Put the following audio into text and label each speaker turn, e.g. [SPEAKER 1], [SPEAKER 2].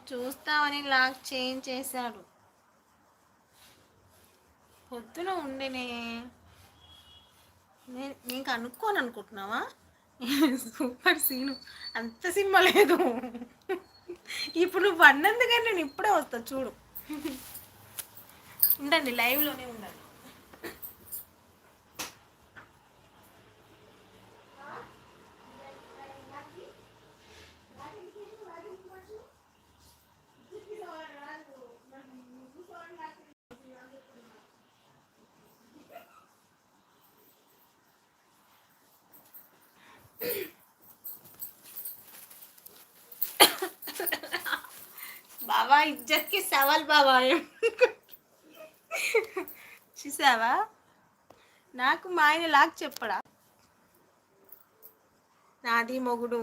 [SPEAKER 1] చూస్తామని lock change చేశాడు. పొద్దున ఉండేనే. నేను కనుక్కోను అనుకుంటున్నావా? Super scene. అంత సినిమా లేదు. ఇప్పుడు నువ్వు అన్నందుకని నేను ఇప్పుడే వస్తా చూడు. ఉండండి, లైవ్లోనే ఉండండి. బాబా ఇజ్జత్కి సవాల్ బాబా. చూసావా, నాకు మా ఆయన లాగా చెప్పడా? నాది మొగుడు.